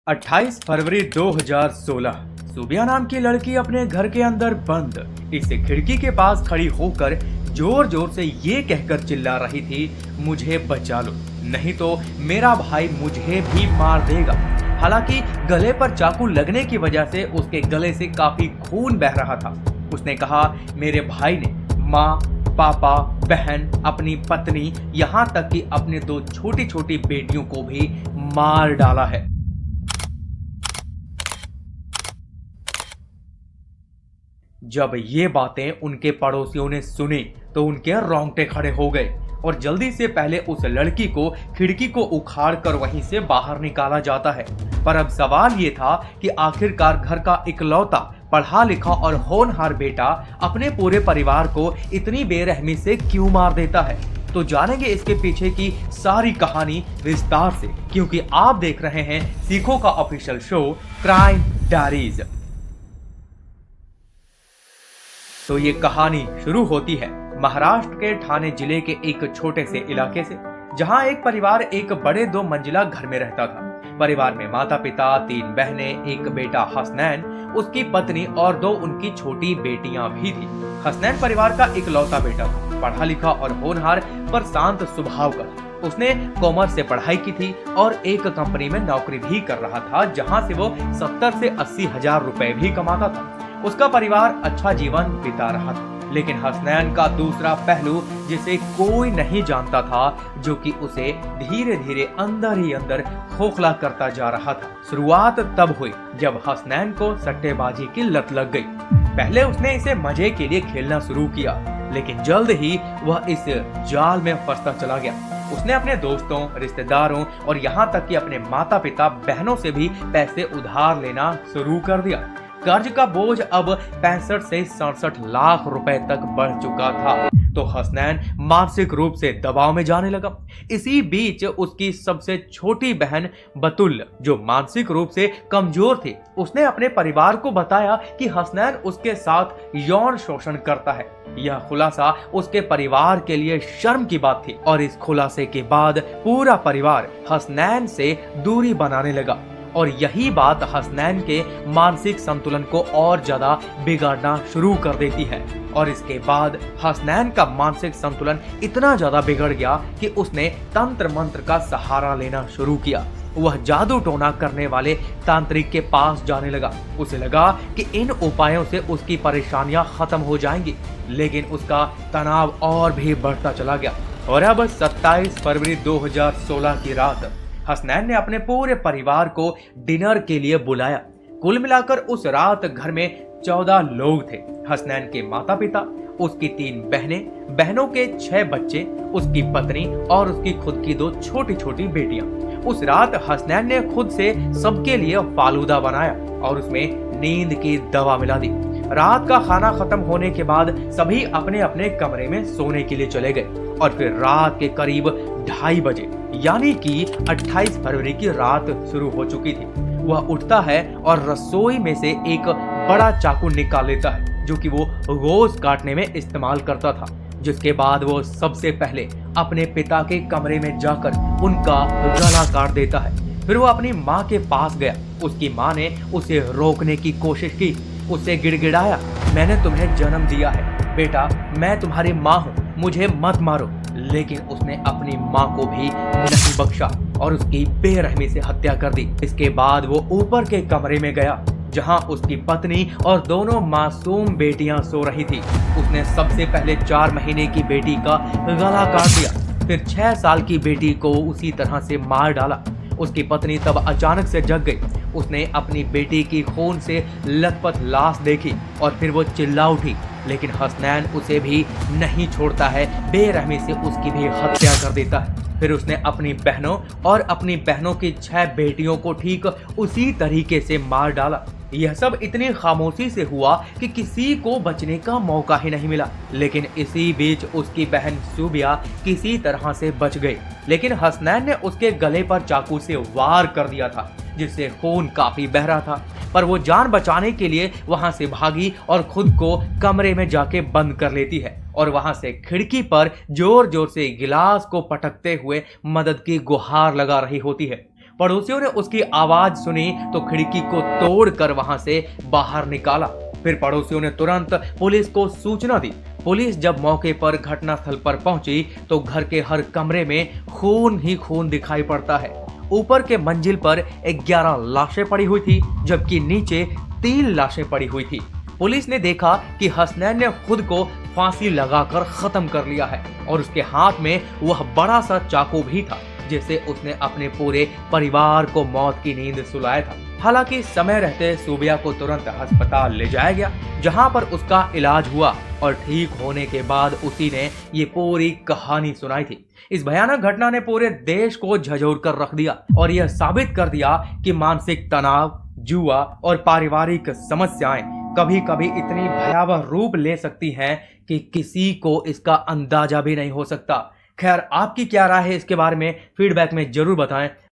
28 फरवरी 2016 सूबिया नाम की लड़की अपने घर के अंदर बंद इस खिड़की के पास खड़ी होकर जोर जोर से ये कहकर चिल्ला रही थी, मुझे बचा लो नहीं तो मेरा भाई मुझे भी मार देगा। हालांकि गले पर चाकू लगने की वजह से उसके गले से काफी खून बह रहा था। उसने कहा, मेरे भाई ने माँ, पापा, बहन, अपनी पत्नी, यहाँ तक कि अपने दो छोटी छोटी बेटियों को भी मार डाला है। जब ये बातें उनके पड़ोसियों ने सुनी तो उनके रोंगटे खड़े हो गए और जल्दी से पहले उस लड़की को खिड़की को उखाड़ कर वहीं से बाहर निकाला जाता है। पर अब सवाल ये था कि आखिरकार घर का इकलौता पढ़ा लिखा और होनहार बेटा अपने पूरे परिवार को इतनी बेरहमी से क्यों मार देता है। तो जानेंगे इसके पीछे की सारी कहानी विस्तार से, क्योंकि आप देख रहे हैं सीखो का ऑफिशियल शो क्राइम डायरीज। तो ये कहानी शुरू होती है महाराष्ट्र के ठाणे जिले के एक छोटे से इलाके से, जहां एक परिवार एक बड़े 2 मंजिला घर में रहता था। परिवार में माता पिता, 3 बहनें, एक बेटा हसनैन, उसकी पत्नी और 2 उनकी छोटी बेटियां भी थी। हसनैन परिवार का इकलौता बेटा था, पढ़ा लिखा और होनहार पर शांत स्वभाव का। उसने कॉमर्स से पढ़ाई की थी और एक कंपनी में नौकरी भी कर रहा था, जहां से वो 70 से 80 हजार रुपए भी कमाता था। उसका परिवार अच्छा जीवन बिता रहा था। लेकिन हसनैन का दूसरा पहलू जिसे कोई नहीं जानता था, जो कि उसे धीरे धीरे अंदर ही अंदर खोखला करता जा रहा था। शुरुआत तब हुई जब हसनैन को सट्टेबाजी की लत लग गई। पहले उसने इसे मजे के लिए खेलना शुरू किया, लेकिन जल्द ही वह इस जाल में फंसता चला गया। उसने अपने दोस्तों, रिश्तेदारों और यहाँ तक कि अपने माता पिता, बहनों से भी पैसे उधार लेना शुरू कर दिया। कर्ज का बोझ अब 65 से 67 लाख रुपए तक बढ़ चुका था। तो हसनैन मानसिक रूप से दबाव में जाने लगा। इसी बीच उसकी सबसे छोटी बहन बतुल, जो मानसिक रूप से कमजोर थी, उसने अपने परिवार को बताया कि हसनैन उसके साथ यौन शोषण करता है। यह खुलासा उसके परिवार के लिए शर्म की बात थी और इस खुलासे के बाद पूरा परिवार हसनैन से दूरी बनाने लगा। और यही बात हसनैन के मानसिक संतुलन को और ज्यादा बिगाड़ना शुरू कर देती है। और इसके बाद हसनैन का मानसिक संतुलन इतना ज्यादा बिगड़ गया कि उसने तंत्र मंत्र का सहारा लेना शुरू किया। वह जादू टोना करने वाले तांत्रिक के पास जाने लगा। उसे लगा कि इन उपायों से उसकी परेशानियां खत्म हो जाएंगी, लेकिन उसका तनाव और भी बढ़ता चला गया। और अब 27 फरवरी 2016 की रात हसनैन ने अपने पूरे परिवार को डिनर के लिए बुलाया। कुल मिलाकर उस रात घर में 14 लोग थे। हसनैन के माता पिता, उसकी 3 बहनें, बहनों के 6 बच्चे, उसकी पत्नी और उसकी खुद की 2 छोटी छोटी बेटियां। उस रात हसनैन ने खुद से सबके लिए फालूदा बनाया और उसमें नींद की दवा मिला दी। रात का खाना खत्म होने के बाद सभी अपने अपने कमरे में सोने के लिए चले गए और फिर रात के करीब 2:30 बजे, यानी कि 28 फरवरी की रात शुरू हो चुकी थी। वह उठता है और रसोई में से एक बड़ा चाकू निकाल लेता है, जो कि वो रोज काटने में इस्तेमाल करता था। जिसके बाद वो सबसे पहले अपने पिता के कमरे में जाकर उनका गला काट देता है। फिर वो अपनी माँ के पास गया। उसकी माँ ने उसे रोकने की कोशिश की, उसे गिड़गिड़ाया, मैंने तुम्हें जन्म दिया है बेटा, मैं तुम्हारी माँ हूँ, मुझे मत मारो। लेकिन उसने अपनी माँ को भी नहीं बख्शा और उसकी बेरहमी से हत्या कर दी। इसके बाद वो ऊपर के कमरे में गया, जहां उसकी पत्नी और दोनों मासूम बेटियां सो रही थी। उसने सबसे पहले 4 महीने की बेटी का गला काट दिया, फिर 6 साल की बेटी को उसी तरह से मार डाला। उसकी पत्नी तब अचानक से जग गई। उसने अपनी बेटी की खून से लथपथ लाश देखी और फिर वो चिल्ला उठी, लेकिन हसनैन उसे भी नहीं छोड़ता है, बेरहमी से उसकी भी हत्या कर देता है। फिर उसने अपनी बहनों और अपनी बहनों की 6 बेटियों को ठीक उसी तरीके से मार डाला। यह सब इतनी खामोशी से हुआ कि किसी को बचने का मौका ही नहीं मिला। लेकिन इसी बीच उसकी बहन सूबिया किसी तरह से बच गई, लेकिन हसनैन ने उसके गले पर चाकू से वार कर दिया था, जिससे खून काफी बह रहा था। पर वो जान बचाने के लिए वहां से भागी और खुद को कमरे में जाके बंद कर लेती है और वहां से खिड़की पर जोर जोर से गिलास को पटकते हुए मदद की गुहार लगा रही होती है। पड़ोसियों ने उसकी आवाज सुनी तो खिड़की को तोड़कर वहां से बाहर निकाला। फिर पड़ोसियों ने तुरंत पुलिस को सूचना दी। पुलिस जब मौके पर घटनास्थल पर पहुंची तो घर के हर कमरे में खून ही खून दिखाई पड़ता है। ऊपर के मंजिल पर 11 लाशें पड़ी हुई थी, जबकि नीचे 3 लाशें पड़ी हुई थी। पुलिस ने देखा कि हसनैन ने खुद को फांसी लगाकर खत्म कर लिया है और उसके हाथ में वह बड़ा सा चाकू भी था, जिससे उसने अपने पूरे परिवार को मौत की नींद सुलाया था। हालांकि समय रहते सूबिया को तुरंत अस्पताल ले जाया गया, जहां पर उसका इलाज हुआ और ठीक होने के बाद उसी ने ये पूरी कहानी सुनाई थी। इस भयानक घटना ने पूरे देश को झंझोर कर रख दिया और यह साबित कर दिया कि मानसिक तनाव, जुआ और पारिवारिक समस्याएं कभी कभी इतनी भयावह रूप ले सकती हैं कि किसी को इसका अंदाजा भी नहीं हो सकता। खैर, आपकी क्या राय है इसके बारे में फीडबैक में जरूर बताएं।